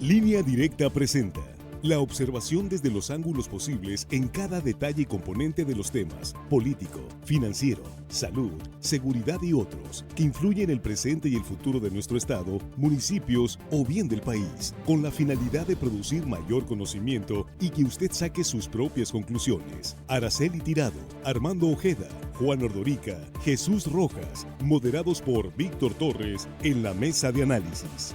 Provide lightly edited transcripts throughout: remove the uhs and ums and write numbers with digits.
Línea Directa presenta la observación desde los ángulos posibles en cada detalle y componente de los temas político, financiero, salud, seguridad y otros que influyen en el presente y el futuro de nuestro estado, municipios o bien del país, con la finalidad de producir mayor conocimiento y que usted saque sus propias conclusiones. Araceli Tirado, Armando Ojeda, Juan Ordorica, Jesús Rojas, moderados por Víctor Torres en la mesa de análisis.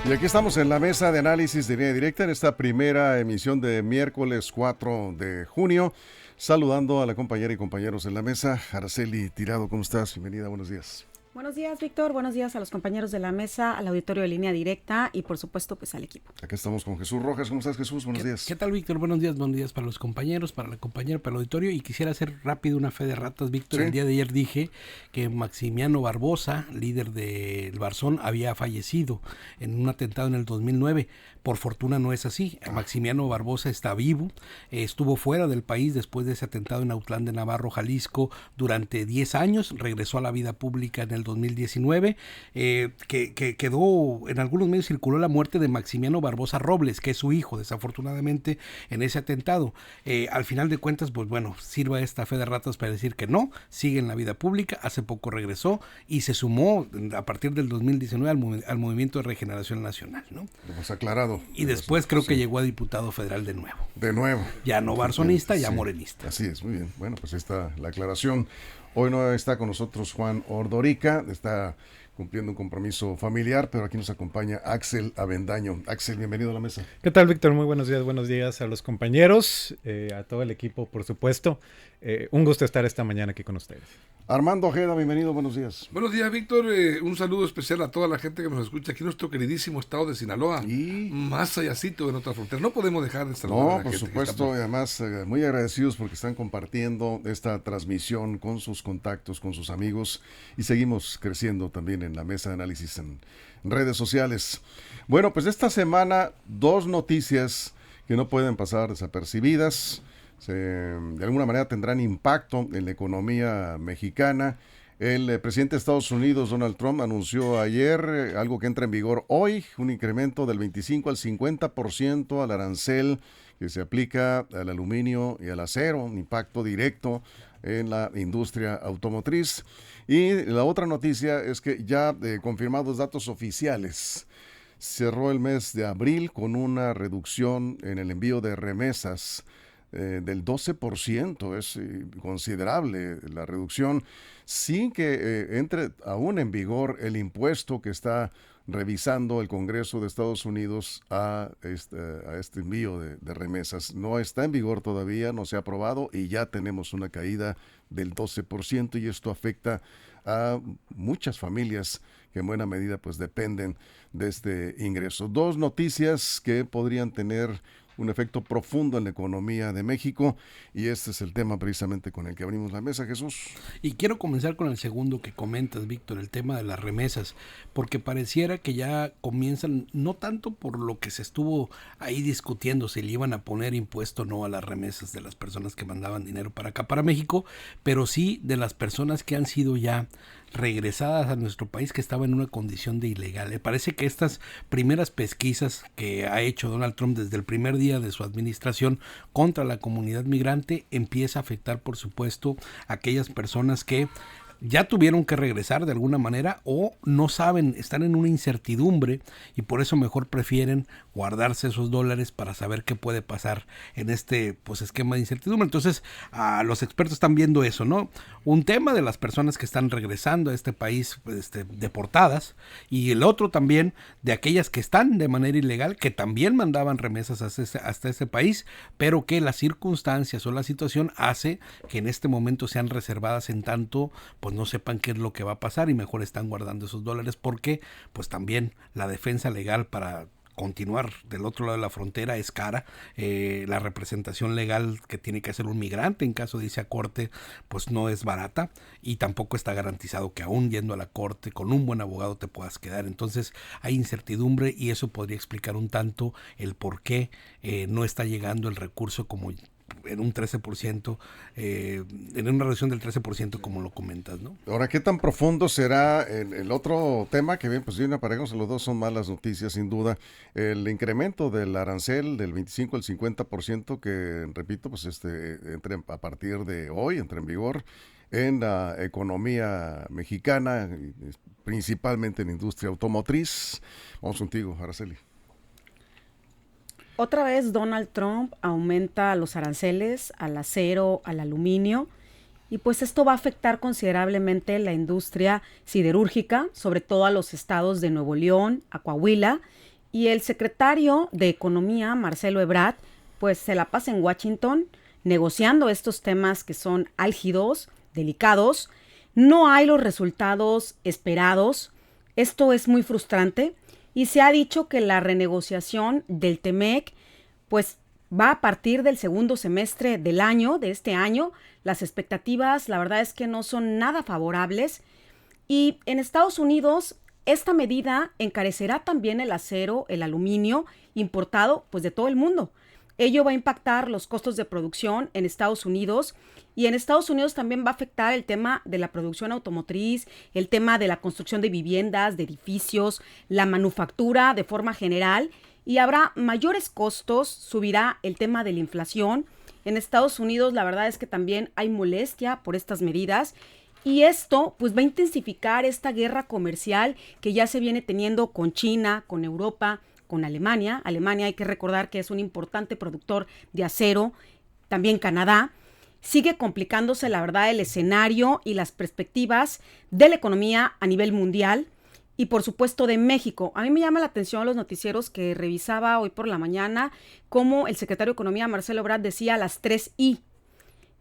Y aquí estamos en la mesa de análisis de Línea Directa en esta primera emisión de miércoles 4 de junio. Saludando a la compañera y compañeros en la mesa. Araceli Tirado, ¿cómo estás? Bienvenida, buenos días. Buenos días, Víctor. Buenos días a los compañeros de la mesa, al auditorio de Línea Directa y, por supuesto, pues al equipo. Acá estamos con Jesús Rojas. ¿Cómo estás, Jesús? Buenos días. ¿Qué tal, Víctor? Buenos días para los compañeros, para la compañera, para el auditorio. Y quisiera hacer rápido una fe de ratas, Víctor. Sí. El día de ayer dije que Maximiano Barbosa, líder del Barzón, había fallecido en un atentado en el 2009. Por fortuna no es así. Maximiano Barbosa está vivo. Estuvo fuera del país después de ese atentado en Autlán de Navarro, Jalisco, durante 10 años. Regresó a la vida pública en el 2019. Que quedó, en algunos medios circuló la muerte de Maximiano Barbosa Robles, que es su hijo, desafortunadamente, en ese atentado. Al final de cuentas, pues bueno, sirva esta fe de ratas para decir que no, sigue en la vida pública. Hace poco regresó y se sumó a partir del 2019 al Movimiento de Regeneración Nacional, ¿no? Hemos aclarado. Y después creo que llegó a diputado federal de nuevo. De nuevo. Ya no barzonista, ya morenista. Así es, muy bien. Bueno, pues ahí está la aclaración. Hoy no está con nosotros Juan Ordorica, está cumpliendo un compromiso familiar, pero aquí nos acompaña Axel Avendaño. Axel, bienvenido a la mesa. ¿Qué tal, Víctor? Muy buenos días a los compañeros, a todo el equipo, por supuesto. Un gusto estar esta mañana aquí con ustedes. Armando Ojeda, bienvenido, buenos días. Buenos días, Víctor. Un saludo especial a toda la gente que nos escucha aquí en nuestro queridísimo estado de Sinaloa, más allácito de nuestra frontera. No podemos dejar de saludar a la gente. No, por supuesto, y además muy agradecidos porque están compartiendo esta transmisión con sus contactos, con sus amigos, y seguimos creciendo también en la mesa de análisis en redes sociales. Bueno, pues esta semana 2 noticias que no pueden pasar desapercibidas. De alguna manera tendrán impacto en la economía mexicana. El presidente de Estados Unidos, Donald Trump, anunció ayer algo que entra en vigor hoy, un incremento del 25 al 50% al arancel que se aplica al aluminio y al acero, un impacto directo en la industria automotriz. Y la otra noticia es que ya confirmados datos oficiales, cerró el mes de abril con una reducción en el envío de remesas del 12%, es considerable la reducción, sin que entre aún en vigor el impuesto que está revisando el Congreso de Estados Unidos a este envío de remesas. No está en vigor todavía, no se ha aprobado y ya tenemos una caída del 12% y esto afecta a muchas familias que en buena medida pues dependen de este ingreso. 2 noticias que podrían tener un efecto profundo en la economía de México y este es el tema precisamente con el que abrimos la mesa, Jesús. Y quiero comenzar con el segundo que comentas, Víctor, el tema de las remesas, porque pareciera que ya comienzan, no tanto por lo que se estuvo ahí discutiendo, si le iban a poner impuesto o no a las remesas de las personas que mandaban dinero para acá, para México, pero sí de las personas que han sido ya regresadas a nuestro país que estaban en una condición de ilegal. Me parece que estas primeras pesquisas que ha hecho Donald Trump desde el primer día de su administración contra la comunidad migrante empieza a afectar, por supuesto, a aquellas personas que ya tuvieron que regresar de alguna manera o no saben, están en una incertidumbre y por eso mejor prefieren guardarse esos dólares para saber qué puede pasar en este esquema de incertidumbre. Entonces, los expertos están viendo eso, ¿no? Un tema de las personas que están regresando a este país deportadas y el otro también de aquellas que están de manera ilegal, que también mandaban remesas hasta ese país, pero que las circunstancias o la situación hace que en este momento sean reservadas en tanto no sepan qué es lo que va a pasar y mejor están guardando esos dólares porque pues también la defensa legal para continuar del otro lado de la frontera es cara, la representación legal que tiene que hacer un migrante en caso de irse a corte pues no es barata y tampoco está garantizado que aún yendo a la corte con un buen abogado te puedas quedar. Entonces hay incertidumbre y eso podría explicar un tanto el por qué no está llegando el recurso como en un 13%, en una reducción del 13% como lo comentas, ¿no? Ahora, ¿qué tan profundo será el otro tema que bien, pues bien aparejamos, los dos son malas noticias sin duda, el incremento del arancel del 25 al 50% que, repito, pues entre a partir de hoy, entra en vigor en la economía mexicana, principalmente en la industria automotriz? Vamos contigo, Araceli. Otra vez Donald Trump aumenta los aranceles al acero, al aluminio, y pues esto va a afectar considerablemente la industria siderúrgica, sobre todo a los estados de Nuevo León, a Coahuila, y el secretario de Economía, Marcelo Ebrard, pues se la pasa en Washington negociando estos temas que son álgidos, delicados. No hay los resultados esperados. Esto es muy frustrante. Y se ha dicho que la renegociación del TEMEC pues va a partir del segundo semestre del año, de este año. Las expectativas, la verdad es que no son nada favorables. Y en Estados Unidos, esta medida encarecerá también el acero, el aluminio importado pues de todo el mundo. Ello va a impactar los costos de producción en Estados Unidos, y en Estados Unidos también va a afectar el tema de la producción automotriz, el tema de la construcción de viviendas, de edificios, la manufactura de forma general, y habrá mayores costos, subirá el tema de la inflación. En Estados Unidos la verdad es que también hay molestia por estas medidas, y esto pues va a intensificar esta guerra comercial que ya se viene teniendo con China, con Europa, con Alemania. Alemania, hay que recordar que es un importante productor de acero, también Canadá. Sigue complicándose, la verdad, el escenario y las perspectivas de la economía a nivel mundial y, por supuesto, de México. A mí me llama la atención los noticieros que revisaba hoy por la mañana, cómo el secretario de Economía, Marcelo Ebrard, decía las 3 I: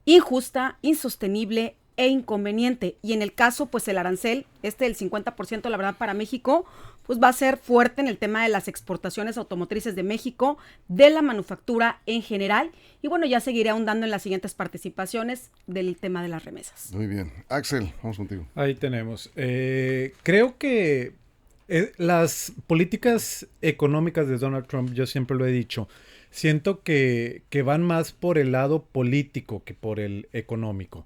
injusta, insostenible e inconveniente. Y en el caso, pues el arancel, del 50%, la verdad, para México, pues va a ser fuerte en el tema de las exportaciones automotrices de México, de la manufactura en general. Y bueno, ya seguiré ahondando en las siguientes participaciones del tema de las remesas. Muy bien. Axel, vamos contigo. Ahí tenemos. Creo que las políticas económicas de Donald Trump, yo siempre lo he dicho, siento que van más por el lado político que por el económico.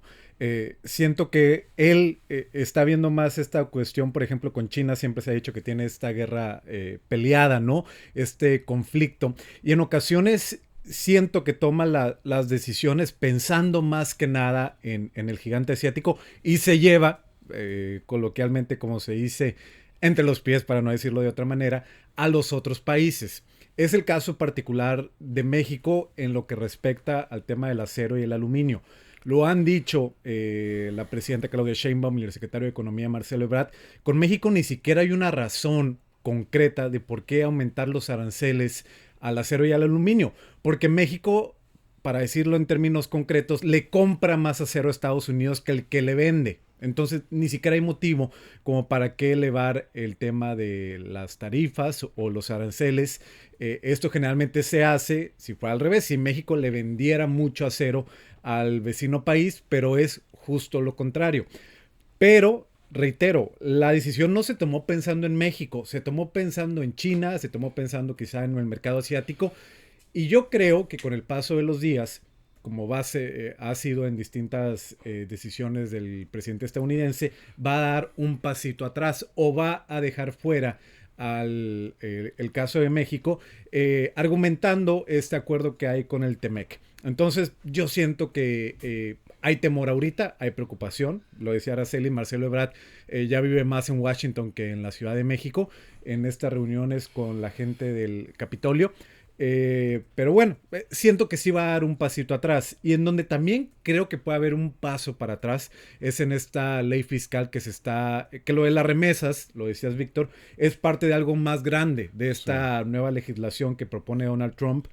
Siento que él está viendo más esta cuestión, por ejemplo, con China siempre se ha dicho que tiene esta guerra peleada, ¿no? Este conflicto. Y en ocasiones siento que toma las decisiones pensando más que nada en el gigante asiático y se lleva, coloquialmente como se dice, entre los pies, para no decirlo de otra manera, a los otros países. Es el caso particular de México en lo que respecta al tema del acero y el aluminio. Lo han dicho la presidenta Claudia Sheinbaum y el secretario de Economía Marcelo Ebrard. Con México ni siquiera hay una razón concreta de por qué aumentar los aranceles al acero y al aluminio. Porque México, para decirlo en términos concretos, le compra más acero a Estados Unidos que el que le vende. Entonces ni siquiera hay motivo como para qué elevar el tema de las tarifas o los aranceles. Esto generalmente se hace, si fuera al revés, si México le vendiera mucho acero al vecino país, pero es justo lo contrario. Pero, reitero, la decisión no se tomó pensando en México, se tomó pensando en China, se tomó pensando quizá en el mercado asiático, y yo creo que con el paso de los días, como base ha sido en distintas decisiones del presidente estadounidense, va a dar un pasito atrás o va a dejar fuera el caso de México, argumentando este acuerdo que hay con el TEMEC. Entonces yo siento que hay temor ahorita, hay preocupación. Lo decía Araceli, Marcelo Ebrard ya vive más en Washington que en la Ciudad de México, en estas reuniones con la gente del Capitolio. Pero bueno, siento que sí va a dar un pasito atrás, y en donde también creo que puede haber un paso para atrás es en esta ley fiscal que lo de las remesas, lo decías Víctor, es parte de algo más grande, de esta nueva legislación que propone Donald Trump,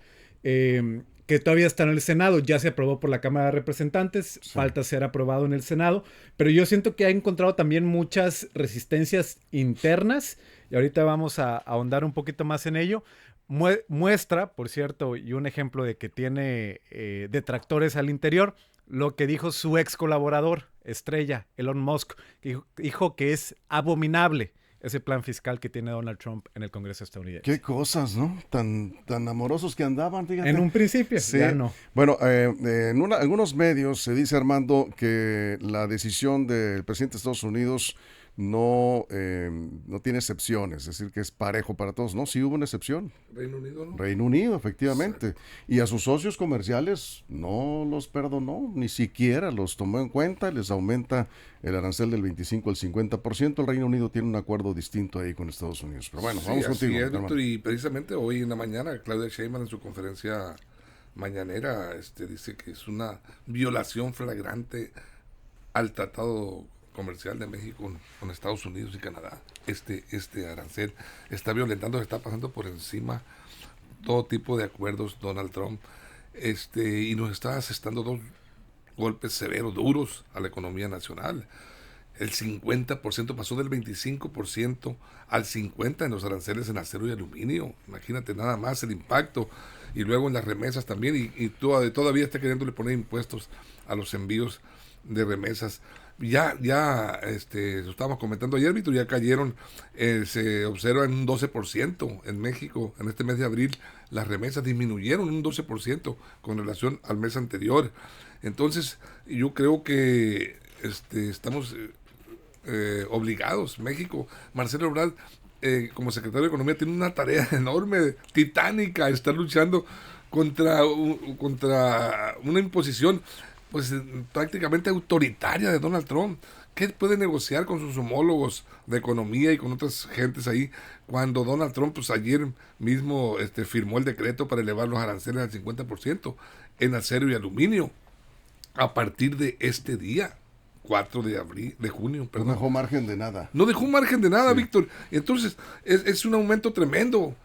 que todavía está en el Senado. Ya se aprobó por la Cámara de Representantes, falta ser aprobado en el Senado, pero yo siento que ha encontrado también muchas resistencias internas, y ahorita vamos a ahondar un poquito más en ello. Muestra, por cierto, y un ejemplo de que tiene detractores al interior, lo que dijo su ex colaborador estrella, Elon Musk, que dijo que es abominable ese plan fiscal que tiene Donald Trump en el Congreso estadounidense. Qué cosas, ¿no? Tan amorosos que andaban, fíjate. En un principio, sí. Ya no. Bueno, en algunos medios se dice, Armando, que la decisión del presidente de Estados Unidos no tiene excepciones, es decir, que es parejo para todos. No, sí hubo una excepción. Reino Unido, ¿no? Reino Unido, efectivamente. Exacto. Y a sus socios comerciales no los perdonó, ni siquiera los tomó en cuenta, les aumenta el arancel del 25 al 50%. El Reino Unido tiene un acuerdo distinto ahí con Estados Unidos. Pero bueno, vamos contigo. Es, Víctor, y precisamente hoy en la mañana, Claudia Sheinbaum en su conferencia mañanera dice que es una violación flagrante al tratado comercial de México con Estados Unidos y Canadá. Este arancel está violentando, está pasando por encima todo tipo de acuerdos Donald Trump, y nos está asestando dos golpes severos, duros a la economía nacional. El 50% pasó del 25% al 50% en los aranceles en acero y aluminio. Imagínate nada más el impacto. Y luego en las remesas también, y todavía está queriéndole poner impuestos a los envíos de remesas. Ya lo estábamos comentando ayer, Víctor, ya cayeron, se observa en un 12% en México. En este mes de abril las remesas disminuyeron un 12% con relación al mes anterior. Entonces yo creo que estamos obligados, México, Marcelo Ebrard, como secretario de Economía, tiene una tarea enorme, titánica, estar luchando contra una imposición pues prácticamente autoritaria de Donald Trump. ¿Qué puede negociar con sus homólogos de economía y con otras gentes ahí cuando Donald Trump pues ayer mismo firmó el decreto para elevar los aranceles al 50% en acero y aluminio a partir de este día 4 de junio, perdón. No dejó margen de nada. No dejó margen de nada, sí. Víctor. Entonces es un aumento tremendo.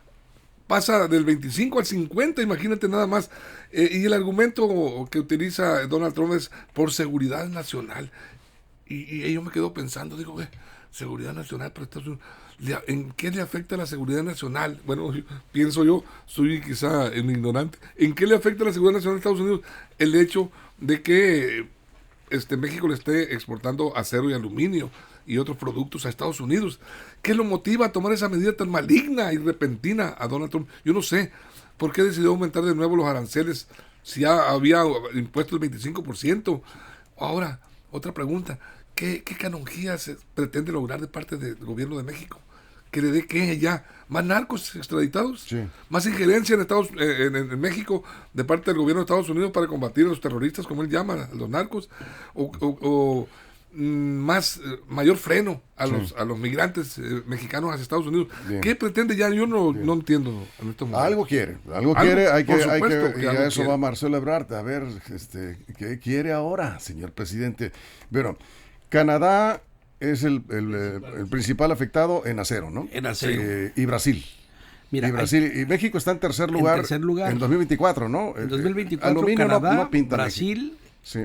Pasa del 25 al 50, imagínate nada más. Y el argumento que utiliza Donald Trump es por seguridad nacional. Y yo me quedo pensando, digo, seguridad nacional para Estados Unidos, ¿en qué le afecta la seguridad nacional? Bueno, pienso yo, soy quizá un ignorante. ¿En qué le afecta la seguridad nacional de Estados Unidos el hecho de que México le esté exportando acero y aluminio y otros productos a Estados Unidos? ¿Qué lo motiva a tomar esa medida tan maligna y repentina a Donald Trump? Yo no sé por qué decidió aumentar de nuevo los aranceles si ya había impuesto el 25%. Ahora, otra pregunta, ¿qué canonjía se pretende lograr de parte del gobierno de México? ¿Que le dé qué ya? ¿Más narcos extraditados? Sí. ¿Más injerencia en México de parte del gobierno de Estados Unidos para combatir a los terroristas, como él llama, a los narcos? ¿O mayor freno a los migrantes mexicanos hacia Estados Unidos? Bien. ¿Qué pretende ya? Yo no entiendo en estos momentos. Algo quiere, hay que y a eso quiere. Va Marcelo Ebrard, a ver, ¿qué quiere ahora, señor presidente? Bueno, Canadá es el principal afectado en acero, ¿no? En acero. Y Brasil. Mira, y México está en tercer lugar en 2024, ¿no? En 2024 Canadá, no pinta Brasil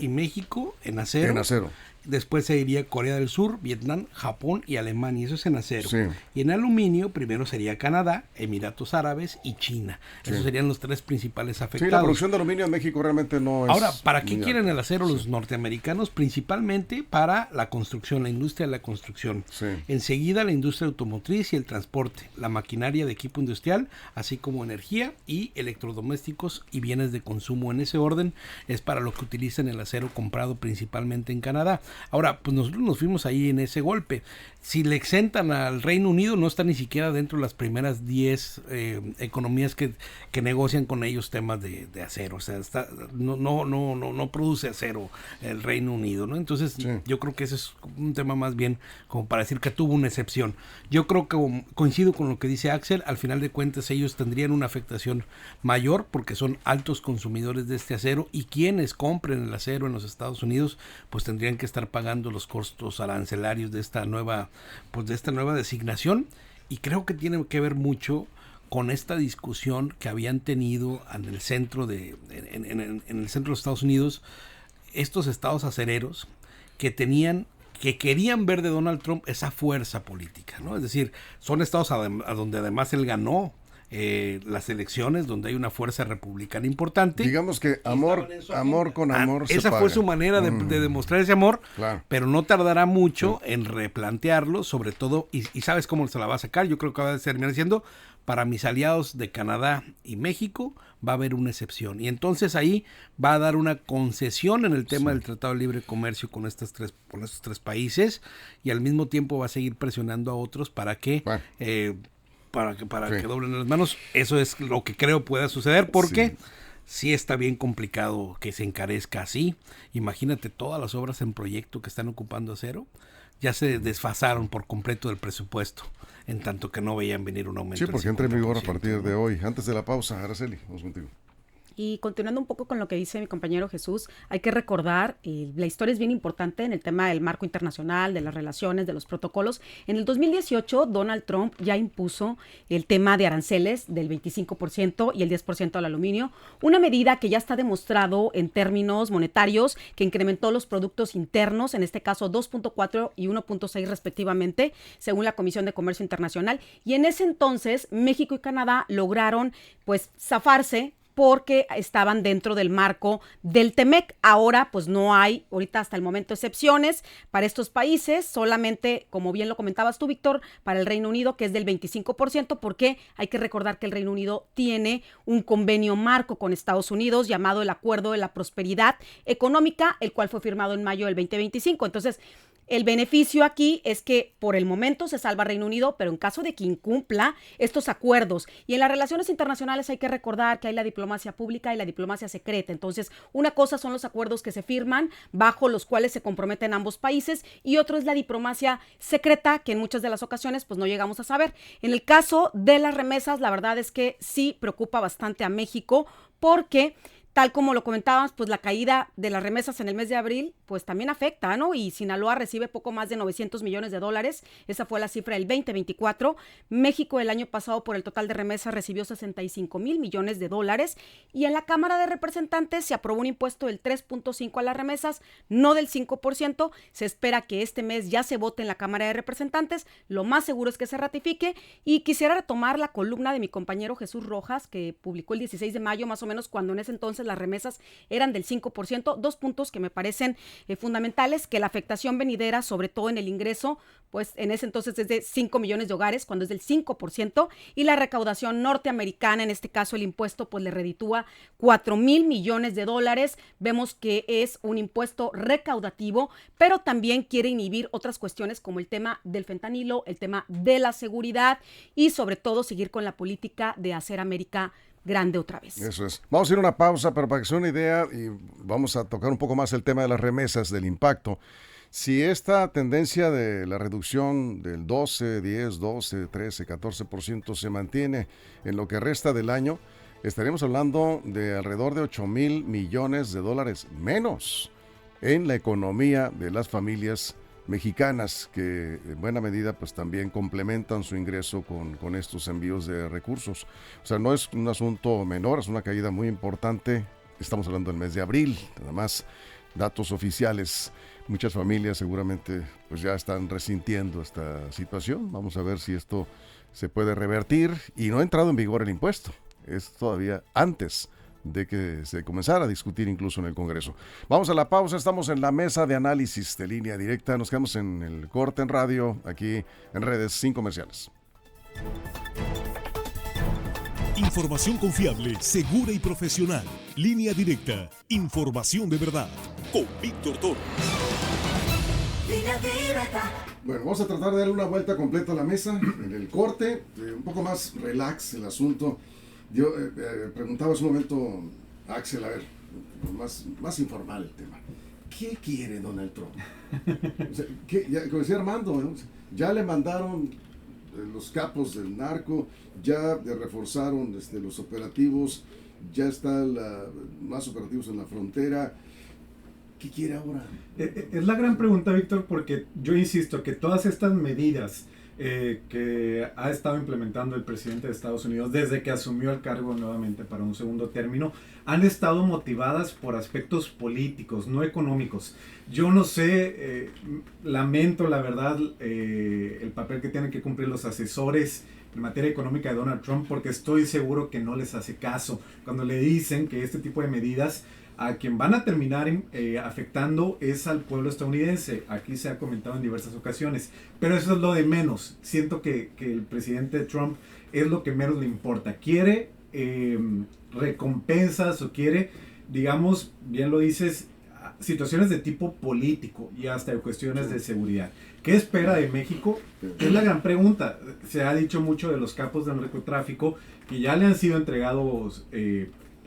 y México en acero. En acero. Después se iría Corea del Sur, Vietnam, Japón y Alemania. Eso es en acero. Sí. Y en aluminio primero sería Canadá, Emiratos Árabes y China. Esos serían los tres principales afectados. Sí, la producción de aluminio en México realmente no es... Ahora, ¿para qué quieren el acero los norteamericanos? Principalmente para la construcción, la industria de la construcción. Sí. Enseguida la industria automotriz y el transporte, la maquinaria de equipo industrial, así como energía y electrodomésticos y bienes de consumo. En ese orden es para lo que utilizan el acero comprado principalmente en Canadá. Ahora, pues nosotros nos fuimos ahí en ese golpe. Si le exentan al Reino Unido, no está ni siquiera dentro de las primeras 10 economías que negocian con ellos temas de acero. O sea, no produce acero el Reino Unido, ¿no? Entonces, yo creo que ese es un tema más bien como para decir que tuvo una excepción. Yo creo que coincido con lo que dice Axel. Al final de cuentas, ellos tendrían una afectación mayor porque son altos consumidores de este acero, y quienes compren el acero en los Estados Unidos, pues tendrían que estar pagando los costos arancelarios de esta nueva designación. Y creo que tiene que ver mucho con esta discusión que habían tenido en el centro de los Estados Unidos estos estados acereros que querían ver de Donald Trump esa fuerza política, ¿no? Es decir, son estados a donde además él ganó las elecciones, donde hay una fuerza republicana importante. Digamos que amor con amor se esa paga. fue su manera de demostrar ese amor, Claro. pero no tardará mucho en replantearlo, sobre todo, y ¿sabes cómo se la va a sacar? Yo creo que va a terminar diciendo, para mis aliados de Canadá y México va a haber una excepción. Y entonces ahí va a dar una concesión en el tema del Tratado de Libre Comercio con estos tres países, y al mismo tiempo va a seguir presionando a otros para que que doblen las manos. Eso es lo que creo pueda suceder, porque sí está bien complicado que se encarezca así. Imagínate todas las obras en proyecto que están ocupando acero, ya se desfasaron por completo del presupuesto, en tanto que no veían venir un aumento. Sí, porque entra en vigor a partir de hoy. Antes de la pausa, Araceli, vamos contigo. Y continuando un poco con lo que dice mi compañero Jesús, hay que recordar, la historia es bien importante en el tema del marco internacional, de las relaciones, de los protocolos. En el 2018, Donald Trump ya impuso el tema de aranceles del 25% y el 10% al aluminio, una medida que ya está demostrado en términos monetarios, que incrementó los productos internos, en este caso 2.4 y 1.6 respectivamente, según la Comisión de Comercio Internacional. Y en ese entonces, México y Canadá lograron pues zafarse, porque estaban dentro del marco del TEMEC. Ahora, pues no hay, ahorita hasta el momento, excepciones para estos países, solamente, como bien lo comentabas tú, Víctor, para el Reino Unido, que es del 25%, porque hay que recordar que el Reino Unido tiene un convenio marco con Estados Unidos llamado el Acuerdo de la Prosperidad Económica, el cual fue firmado en mayo del 2025. Entonces, el beneficio aquí es que por el momento se salva Reino Unido, pero en caso de que incumpla estos acuerdos, y en las relaciones internacionales hay que recordar que hay la diplomacia pública y la diplomacia secreta. Entonces, una cosa son los acuerdos que se firman, bajo los cuales se comprometen ambos países, y otro es la diplomacia secreta, que en muchas de las ocasiones pues no llegamos a saber. En el caso de las remesas, la verdad es que sí preocupa bastante a México, porque tal como lo comentábamos, pues la caída de las remesas en el mes de abril, pues también afecta, ¿no? Y Sinaloa recibe poco más de $900 millones. Esa fue la cifra del 2024. México el año pasado, por el total de remesas, recibió $65 mil millones. Y en la Cámara de Representantes se aprobó un impuesto del 3.5 a las remesas, no del 5%. Se espera que este mes ya se vote en la Cámara de Representantes. Lo más seguro es que se ratifique. Y quisiera retomar la columna de mi compañero Jesús Rojas, que publicó el 16 de mayo, más o menos, cuando en ese entonces las remesas eran del 5%, 2 puntos que me parecen fundamentales, que la afectación venidera, sobre todo en el ingreso, pues en ese entonces es de 5 millones de hogares, cuando es del 5%, y la recaudación norteamericana, en este caso el impuesto, pues le reditúa $4,000 millones. Vemos que es un impuesto recaudativo, pero también quiere inhibir otras cuestiones como el tema del fentanilo, el tema de la seguridad y sobre todo seguir con la política de hacer América grande otra vez. Eso es. Vamos a ir a una pausa, pero para que sea una idea, y vamos a tocar un poco más el tema de las remesas, del impacto. Si esta tendencia de la reducción del 12, 10, 12, 13, 14% se mantiene en lo que resta del año, estaremos hablando de alrededor de $8,000 millones menos en la economía de las familias mexicanas, que en buena medida pues también complementan su ingreso con estos envíos de recursos. O sea, no es un asunto menor, es una caída muy importante. Estamos hablando del mes de abril, nada más datos oficiales. Muchas familias seguramente pues ya están resintiendo esta situación. Vamos a ver si esto se puede revertir, y no ha entrado en vigor el impuesto. Es todavía antes de que se comenzara a discutir incluso en el Congreso. Vamos a la pausa, estamos en la mesa de análisis de Línea Directa, nos quedamos en el corte en radio, aquí en redes, sin comerciales. Información confiable, segura y profesional. Línea Directa, información de verdad, con Víctor Toro. Línea Directa. Bueno, vamos a tratar de darle una vuelta completa a la mesa en el corte, un poco más relax el asunto. Yo preguntaba hace un momento a Axel, a ver, más informal el tema. ¿Qué quiere Donald Trump? O sea, como decía Armando, ¿no? Ya le mandaron los capos del narco, ya reforzaron los operativos, ya están más operativos en la frontera. ¿Qué quiere ahora? Es la gran pregunta, Víctor, porque yo insisto que todas estas medidas que ha estado implementando el presidente de Estados Unidos desde que asumió el cargo nuevamente para un segundo término, han estado motivadas por aspectos políticos, no económicos. Yo no sé, lamento la verdad el papel que tienen que cumplir los asesores en materia económica de Donald Trump, porque estoy seguro que no les hace caso cuando le dicen que este tipo de medidas a quien van a terminar afectando es al pueblo estadounidense. Aquí se ha comentado en diversas ocasiones, pero eso es lo de menos. Siento que el presidente Trump es lo que menos le importa. Quiere recompensas o quiere, digamos, bien lo dices, situaciones de tipo político y hasta de cuestiones de seguridad. ¿Qué espera de México? Es la gran pregunta. Se ha dicho mucho de los capos del narcotráfico que ya le han sido entregados,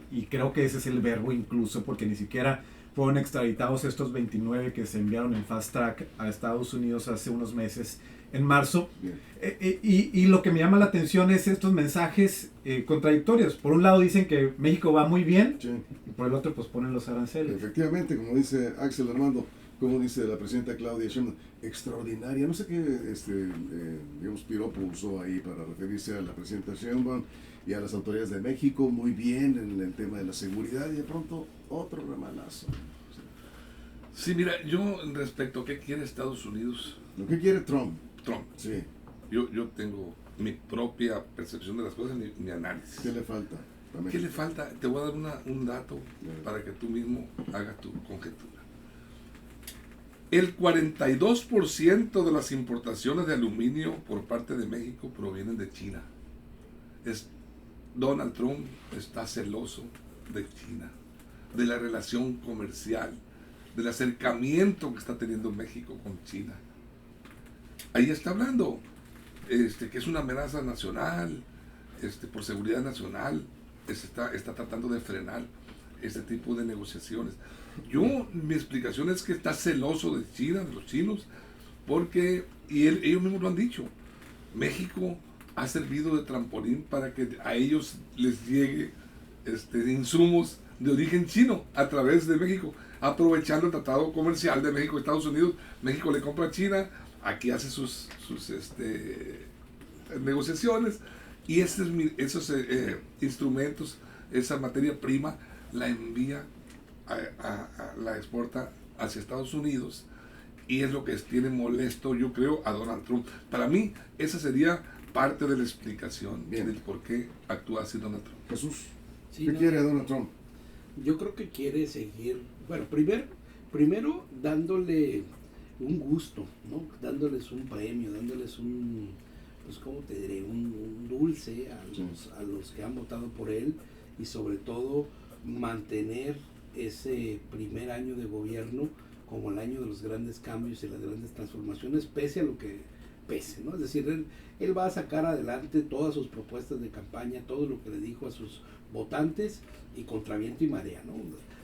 y creo que ese es el verbo incluso, porque ni siquiera fueron extraditados estos 29 que se enviaron en fast track a Estados Unidos hace unos meses, en marzo. Y lo que me llama la atención es estos mensajes contradictorios. Por un lado dicen que México va muy bien, Sí. y por el otro pues ponen los aranceles. Efectivamente, como dice Axel Armando, como dice la presidenta Claudia Sheinbaum, extraordinaria. No sé qué digamos, piropo usó ahí para referirse a la presidenta Sheinbaum y a las autoridades de México, muy bien en el tema de la seguridad, y de pronto otro ramalazo. Sí, mira, yo respecto a qué quiere Estados Unidos, Lo que quiere Trump. Trump, Sí. yo tengo mi propia percepción de las cosas, mi análisis. ¿Qué le falta? a México? ¿Qué le falta? Te voy a dar un dato para que tú mismo hagas tu conjetura. El 42% de las importaciones de aluminio por parte de México provienen de China. Donald Trump está celoso de China, de la relación comercial, del acercamiento que está teniendo México con China. Ahí está hablando que es una amenaza nacional, por seguridad nacional, está tratando de frenar este tipo de negociaciones. Mi explicación es que está celoso de China, de los chinos, porque, ellos mismos lo han dicho, México ha servido de trampolín para que a ellos les llegue insumos de origen chino a través de México, aprovechando el tratado comercial de México y Estados Unidos. México le compra a China, aquí hace sus negociaciones, y esos instrumentos, esa materia prima, la envía, la exporta hacia Estados Unidos, y es lo que tiene molesto, yo creo, a Donald Trump. Para mí, esa sería parte de la explicación del por qué actúa así Donald Trump. Jesús, Sí, ¿qué no, quiere Donald Trump? yo creo que quiere seguir, bueno, primero dándole un gusto, ¿no? Dándoles un premio, dándoles pues cómo te diré, un dulce a los que han votado por él, y sobre todo mantener ese primer año de gobierno como el año de los grandes cambios y las grandes transformaciones, pese a lo que pese, ¿no? Es decir, él va a sacar adelante todas sus propuestas de campaña, todo lo que le dijo a sus votantes, y contra viento y marea, ¿no?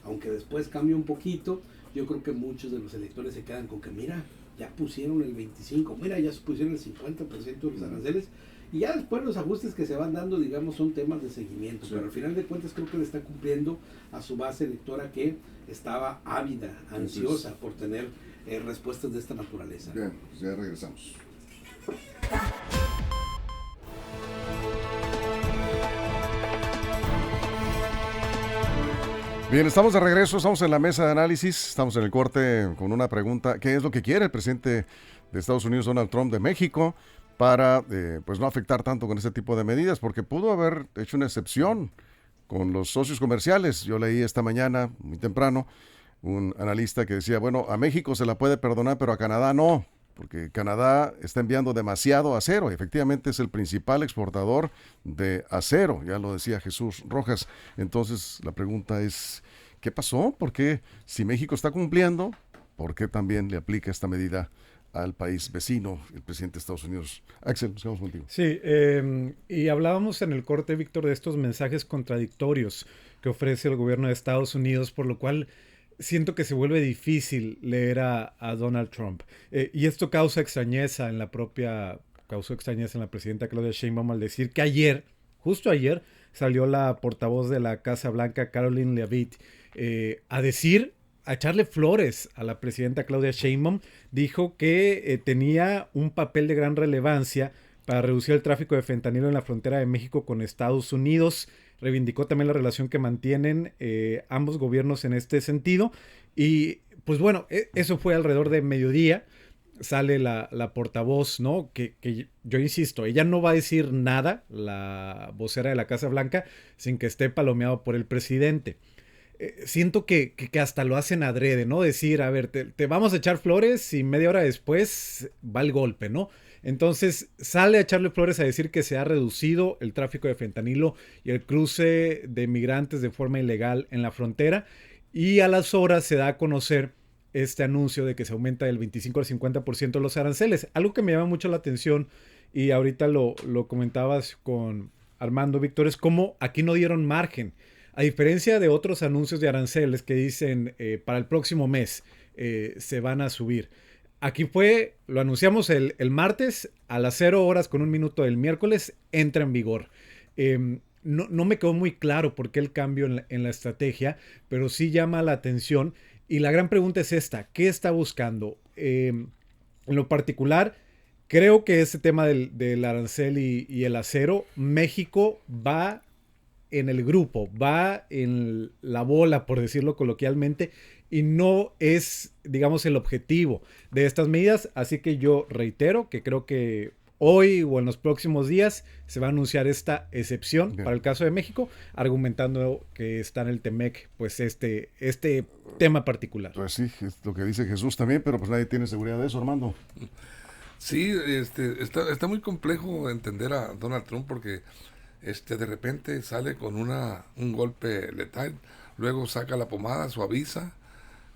Aunque después cambie un poquito, yo creo que muchos de los electores se quedan con que, mira, ya pusieron el 25, mira, ya pusieron el 50% de los aranceles, y ya después los ajustes que se van dando, digamos, son temas de seguimiento, pero al final de cuentas creo que le está cumpliendo a su base electora, que estaba ávida, ansiosa por tener respuestas de esta naturaleza. Bien, pues ya regresamos. Bien, estamos de regreso, estamos en la mesa de análisis, estamos en el corte con una pregunta: ¿qué es lo que quiere el presidente de Estados Unidos, Donald Trump, de México, para pues no afectar tanto con este tipo de medidas? Porque pudo haber hecho una excepción con los socios comerciales. Yo leí esta mañana, muy temprano, un analista que decía, bueno, a México se la puede perdonar, pero a Canadá no, porque Canadá está enviando demasiado acero, y efectivamente es el principal exportador de acero, ya lo decía Jesús Rojas. Entonces la pregunta es, ¿qué pasó? ¿Por qué, si México está cumpliendo, por qué también le aplica esta medida al país vecino, el presidente de Estados Unidos? Axel, nos quedamos contigo. Sí, y hablábamos en el corte, Víctor, de estos mensajes contradictorios que ofrece el gobierno de Estados Unidos, por lo cual siento que se vuelve difícil leer a Donald Trump. Y esto causó extrañeza en la presidenta Claudia Sheinbaum, al decir que ayer, justo ayer, salió la portavoz de la Casa Blanca, Caroline Leavitt, a decir a echarle flores a la presidenta Claudia Sheinbaum. Dijo que tenía un papel de gran relevancia para reducir el tráfico de fentanilo en la frontera de México con Estados Unidos. Reivindicó también la relación que mantienen ambos gobiernos en este sentido. Y pues bueno, eso fue alrededor de mediodía. Sale la portavoz, ¿no? Que yo insisto, ella no va a decir nada, la vocera de la Casa Blanca, sin que esté palomeado por el presidente. Siento que hasta lo hacen adrede, ¿no? Decir, a ver, te vamos a echar flores y media hora después va el golpe, ¿no? Entonces sale a echarle flores a decir que se ha reducido el tráfico de fentanilo y el cruce de migrantes de forma ilegal en la frontera, y a las horas se da a conocer este anuncio de que se aumenta del 25 al 50% los aranceles. Algo que me llama mucho la atención, y ahorita lo comentabas con Armando, Víctor, es cómo aquí no dieron margen. A diferencia de otros anuncios de aranceles que dicen para el próximo mes se van a subir. Aquí lo anunciamos el martes, a las 0 horas con 1 minuto del miércoles entra en vigor. No me quedó muy claro por qué el cambio en la estrategia, pero sí llama la atención. Y la gran pregunta es esta: ¿qué está buscando? En lo particular, creo que este tema del arancel y el acero, México va en el grupo, va en la bola, por decirlo coloquialmente, y no es, digamos, el objetivo de estas medidas. Así que yo reitero que creo que hoy o en los próximos días se va a anunciar esta excepción para el caso de México, argumentando que está en el TEMEC, pues este tema particular. Pues sí, es lo que dice Jesús también, pero pues nadie tiene seguridad de eso, Armando. Sí, está muy complejo entender a Donald Trump, porque de repente sale con un golpe letal, luego saca la pomada, suaviza,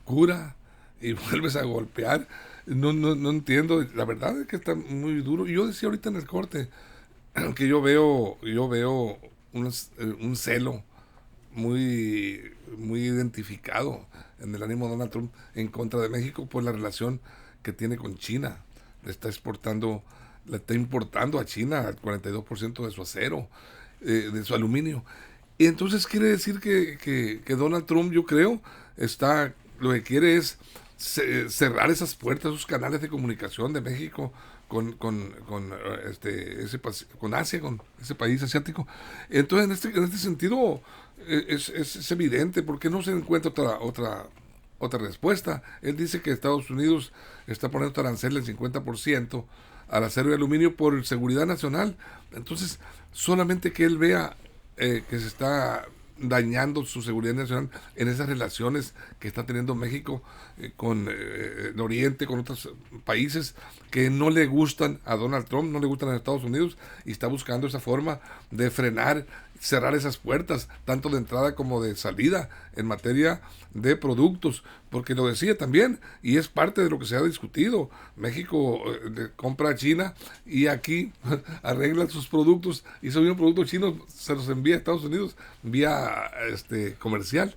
cura y vuelves a golpear. No entiendo, la verdad es que está muy duro. Y yo decía ahorita en el corte que yo veo un celo muy, muy identificado en el ánimo de Donald Trump en contra de México por la relación que tiene con China. Le está importando a China el 42% de su acero, de su aluminio. Y entonces quiere decir que Donald Trump, yo creo, lo que quiere es cerrar esas puertas, esos canales de comunicación de México con Asia, con ese país asiático. Entonces, en este sentido, es evidente, porque no se encuentra otra respuesta. Él dice que Estados Unidos está poniendo arancel del 50% al acero y aluminio por seguridad nacional. Entonces, solamente que él vea que se está dañando su seguridad nacional en esas relaciones que está teniendo México con el Oriente, con otros países que no le gustan a Donald Trump, no le gustan a Estados Unidos, y está buscando esa forma de frenar, cerrar esas puertas, tanto de entrada como de salida en materia de productos, porque lo decía también, y es parte de lo que se ha discutido. México compra a China y aquí arregla sus productos, y esos mismos productos chinos se los envía a Estados Unidos vía comercial.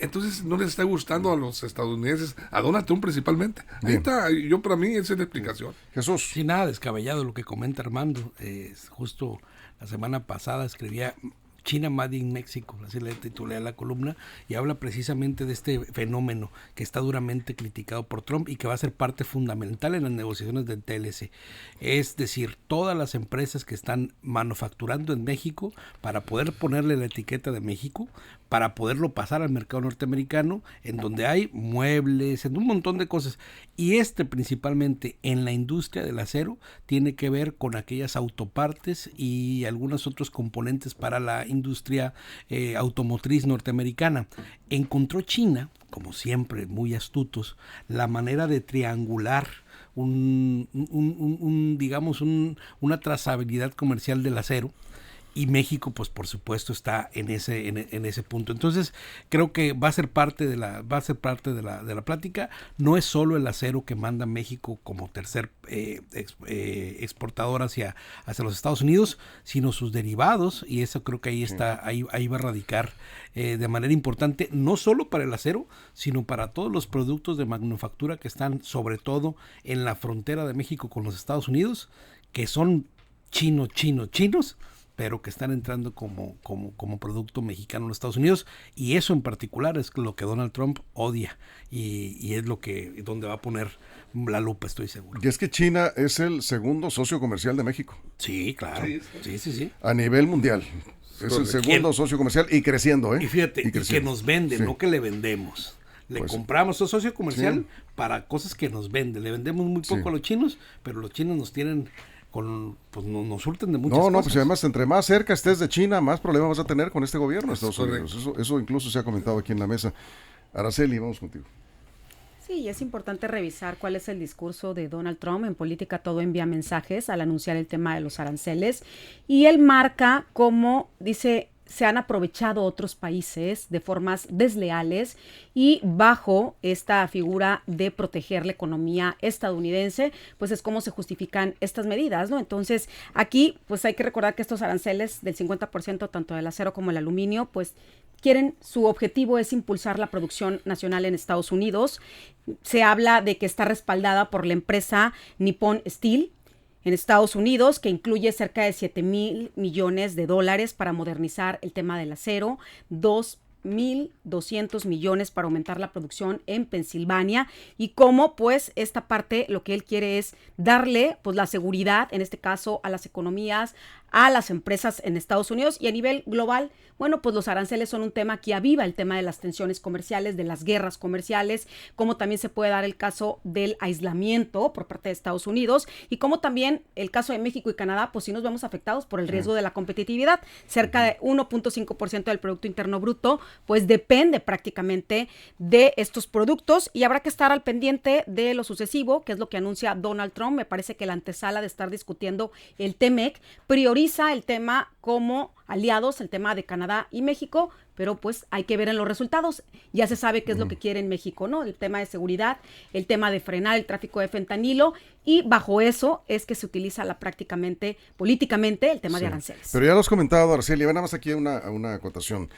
Entonces no les está gustando a los estadounidenses, a Donald Trump principalmente. Ahí está, para mí esa es la explicación. Jesús. Sí, nada descabellado lo que comenta Armando. Justo la semana pasada escribía China Made in Mexico, así le titulé a la columna, y habla precisamente de este fenómeno que está duramente criticado por Trump y que va a ser parte fundamental en las negociaciones del TLC. Es decir, todas las empresas que están manufacturando en México, para poder ponerle la etiqueta de México, para poderlo pasar al mercado norteamericano, en donde hay muebles, en un montón de cosas. Y principalmente en la industria del acero tiene que ver con aquellas autopartes y algunos otros componentes para la industria automotriz norteamericana. Encontró China, como siempre muy astutos, la manera de triangular una trazabilidad comercial del acero. Y México, pues por supuesto, está en ese punto. Entonces, creo que va a ser parte de la plática. No es solo el acero que manda México como tercer exportador hacia los Estados Unidos, sino sus derivados, y eso creo que ahí va a radicar de manera importante, no solo para el acero, sino para todos los productos de manufactura que están sobre todo en la frontera de México con los Estados Unidos, que son chinos, pero que están entrando como producto mexicano en los Estados Unidos, y eso en particular es lo que Donald Trump odia, y es donde va a poner la lupa, estoy seguro. Y es que China es el segundo socio comercial de México. Sí, claro. Sí. A nivel mundial. Es el segundo socio comercial y creciendo, ¿eh? Y fíjate, que nos vende, Sí. no que le vendemos. Le Pues, compramos a socio comercial sí. para cosas que nos venden. Le vendemos muy poco Sí. a los chinos, pero los chinos nos tienen nos surten de muchas No, cosas. pues además, entre más cerca estés de China, más problemas vas a tener con este gobierno de Estados correcto. Unidos. Eso incluso se ha comentado aquí en la mesa. Araceli, vamos contigo. Sí, y es importante revisar cuál es el discurso de Donald Trump. En política todo envía mensajes al anunciar el tema de los aranceles. Y él marca cómo, dice, se han aprovechado otros países de formas desleales y bajo esta figura de proteger la economía estadounidense, pues es como se justifican estas medidas, ¿no? Entonces, aquí, pues hay que recordar que estos aranceles del 50%, tanto del acero como el aluminio, pues su objetivo es impulsar la producción nacional en Estados Unidos. Se habla de que está respaldada por la empresa Nippon Steel en Estados Unidos, que incluye cerca de 7,000 millones de dólares para modernizar el tema del acero, 2,200 millones para aumentar la producción en Pensilvania, y cómo pues esta parte lo que él quiere es darle pues la seguridad, en este caso a las economías, a las empresas en Estados Unidos, y a nivel global, bueno, pues los aranceles son un tema que aviva el tema de las tensiones comerciales, de las guerras comerciales, como también se puede dar el caso del aislamiento por parte de Estados Unidos, y como también el caso de México y Canadá, pues sí nos vemos afectados por el riesgo de la competitividad. Cerca de 1.5% del Producto Interno Bruto, pues depende prácticamente de estos productos, y habrá que estar al pendiente de lo sucesivo, que es lo que anuncia Donald Trump. Me parece que la antesala de estar discutiendo el TEMEC prioriza el tema como aliados, el tema de Canadá y México, pero pues hay que ver en los resultados. Ya se sabe qué es lo que quiere en México, ¿no? El tema de seguridad, el tema de frenar el tráfico de fentanilo, y bajo eso es que se utiliza políticamente el tema de aranceles. Pero ya lo has comentado, Araceli, nada más aquí una acotación.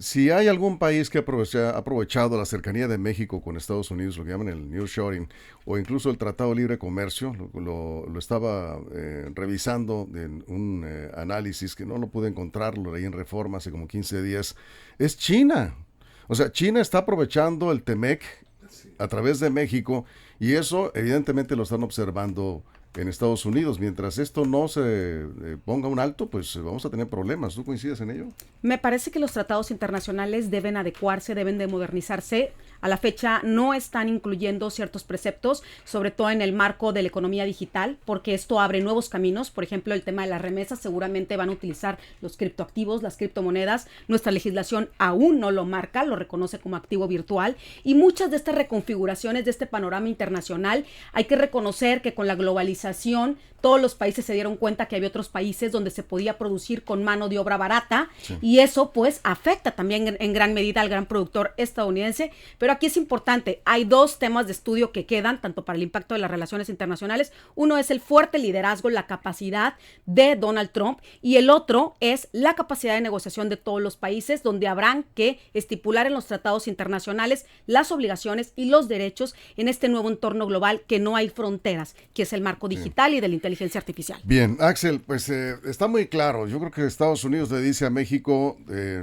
Si hay algún país que ha aprovechado la cercanía de México con Estados Unidos, lo que llaman el nearshoring, o incluso el Tratado de Libre Comercio, lo estaba revisando en un análisis que no lo pude encontrar, lo leí en Reforma hace como 15 días, es China. O sea, China está aprovechando el TEMEC a través de México, y eso evidentemente lo están observando en Estados Unidos. Mientras esto no se ponga un alto, pues vamos a tener problemas. ¿Tú coincides en ello? Me parece que los tratados internacionales deben adecuarse, deben de modernizarse. A la fecha no están incluyendo ciertos preceptos, sobre todo en el marco de la economía digital, porque esto abre nuevos caminos. Por ejemplo, el tema de las remesas, seguramente van a utilizar los criptoactivos, las criptomonedas. Nuestra legislación aún no lo marca, lo reconoce como activo virtual, y muchas de estas reconfiguraciones de este panorama internacional, hay que reconocer que con la globalización todos los países se dieron cuenta que había otros países donde se podía producir con mano de obra barata, sí, y eso pues afecta también en gran medida al gran productor estadounidense. Pero aquí es importante, hay dos temas de estudio que quedan, tanto para el impacto de las relaciones internacionales. Uno es el fuerte liderazgo, la capacidad de Donald Trump, y el otro es la capacidad de negociación de todos los países, donde habrán que estipular en los tratados internacionales las obligaciones y los derechos en este nuevo entorno global que no hay fronteras, que es el marco digital y de la inteligencia artificial. Bien, Axel, pues está muy claro. Yo creo que Estados Unidos le dice a México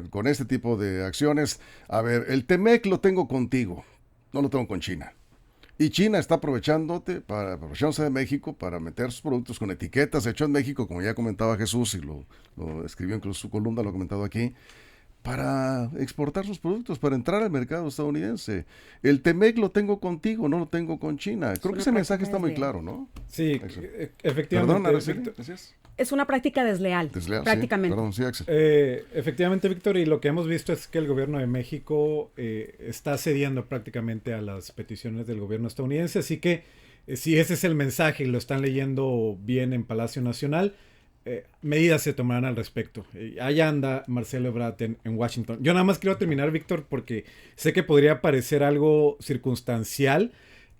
con este tipo de acciones, a ver, el TEMEC lo tengo contigo, no lo tengo con China. Y China está aprovechándose de México para meter sus productos con etiquetas hechos en México, como ya comentaba Jesús y lo escribió incluso su columna, lo ha comentado aquí, para exportar sus productos, para entrar al mercado estadounidense. El TEMEC lo tengo contigo, no lo tengo con China. Creo que ese mensaje está muy claro, ¿no? Sí, efectivamente. Perdón, Víctor. Es una práctica desleal prácticamente. Sí, perdón, sí, Axel. Efectivamente, Víctor, y lo que hemos visto es que el gobierno de México está cediendo prácticamente a las peticiones del gobierno estadounidense, así que si ese es el mensaje y lo están leyendo bien en Palacio Nacional, medidas se tomarán al respecto. Allá anda Marcelo Ebrard en Washington. Yo nada más quiero terminar, Víctor, porque sé que podría parecer algo circunstancial,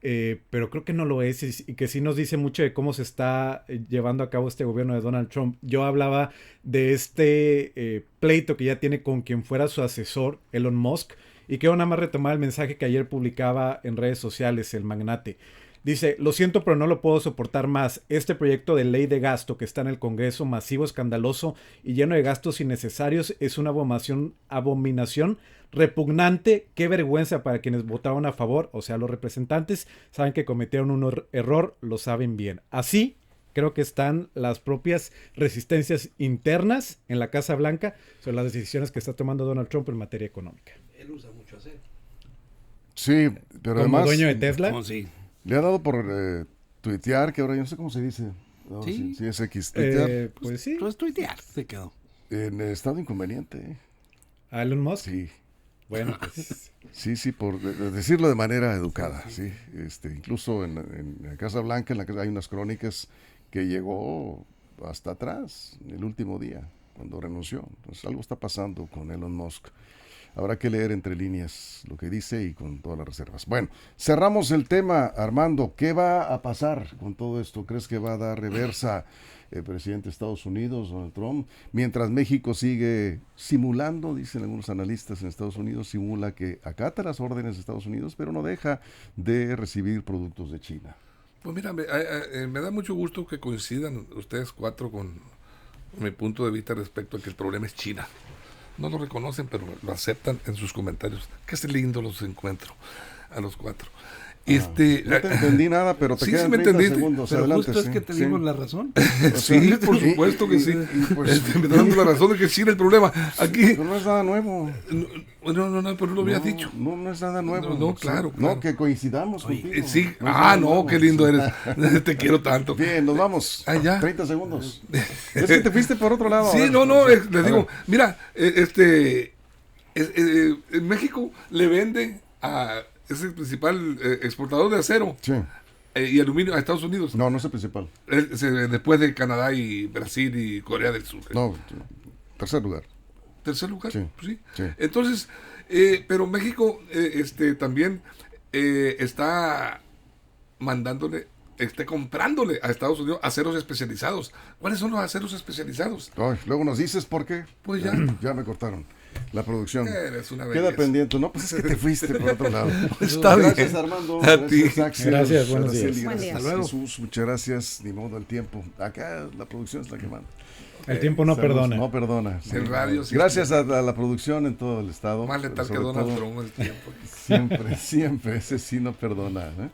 pero creo que no lo es, y que sí nos dice mucho de cómo se está llevando a cabo este gobierno de Donald Trump. Yo hablaba de este pleito que ya tiene con quien fuera su asesor, Elon Musk, y quiero nada más retomar el mensaje que ayer publicaba en redes sociales el magnate. Dice, lo siento, pero no lo puedo soportar más. Este proyecto de ley de gasto que está en el Congreso, masivo, escandaloso y lleno de gastos innecesarios, es una abominación repugnante. Qué vergüenza para quienes votaron a favor, o sea, los representantes saben que cometieron un error, lo saben bien. Así creo que están las propias resistencias internas en la Casa Blanca sobre las decisiones que está tomando Donald Trump en materia económica. Él usa mucho acero. Sí, pero Como además dueño de Tesla. No, sí. le ha dado por tuitear, que ahora yo no sé cómo se dice. No, Sí. sí, es X, tuitear. Pues sí. Pues tuitear se quedó. En estado inconveniente. A Elon Musk. Sí. Bueno, pues Sí, por decirlo de manera educada, sí. Incluso en la Casa Blanca, en la que hay unas crónicas que llegó hasta atrás, el último día, cuando renunció. Entonces algo está pasando con Elon Musk. Habrá que leer entre líneas lo que dice y con todas las reservas. Bueno, cerramos el tema, Armando. ¿Qué va a pasar con todo esto? ¿Crees que va a dar reversa el presidente de Estados Unidos, Donald Trump? Mientras México sigue simulando, dicen algunos analistas en Estados Unidos, simula que acata las órdenes de Estados Unidos, pero no deja de recibir productos de China. Pues mira, me da mucho gusto que coincidan ustedes cuatro con mi punto de vista respecto a que el problema es China. No lo reconocen, pero lo aceptan en sus comentarios. Qué lindo los encuentro a los cuatro. No te entendí nada, pero te Sí, quedan sí me 30 entendiste. segundos. Pero Adelante, justo es sí, que te sí. dimos la razón. Sí, por supuesto que sí. y pues, Me da dando la razón de que China es el problema. Aquí, Pero no es nada nuevo. no, pero no lo habías dicho. No es nada nuevo. No, claro. No, que coincidamos contigo. Sí, No es nada nuevo. qué lindo eres. Te quiero tanto. Bien, nos vamos. Ya. 30 segundos. Es que te fuiste por otro lado. Sí, A ver, les a digo, ver. mira, en México le vende es el principal exportador de acero Sí. y aluminio a Estados Unidos. No es el principal. Después de Canadá y Brasil y Corea del Sur. No, tercer lugar. Tercer lugar, Sí, sí. sí. Entonces, pero México también está comprándole a Estados Unidos aceros especializados. ¿Cuáles son los aceros especializados? Ay, luego nos dices por qué. Pues ya. Ya me cortaron la producción. Eres una Queda belleza. pendiente. No, pues es que te fuiste por otro lado. Está bien. Gracias, Armando. A ti. Gracias, Axel. Gracias, buenos Araceli, días. Buen Gracias, día. Hasta luego. Jesús. Muchas gracias. Ni modo el tiempo. Acá la producción es la que manda. el tiempo no Saludos. perdona. No perdona. sí. En radio sí. Gracias a la producción en todo el estado. Más letal que pero sobre Donald todo, Trump el tiempo. Siempre. Ese sí no perdona. ¿eh?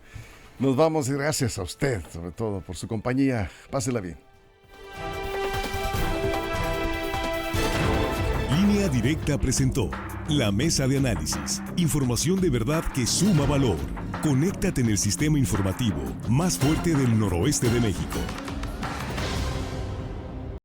Nos vamos y gracias a usted, sobre todo, por su compañía. Pásela bien. Línea Directa presentó La Mesa de Análisis. Información de verdad que suma valor. Conéctate en el sistema informativo más fuerte del noroeste de México.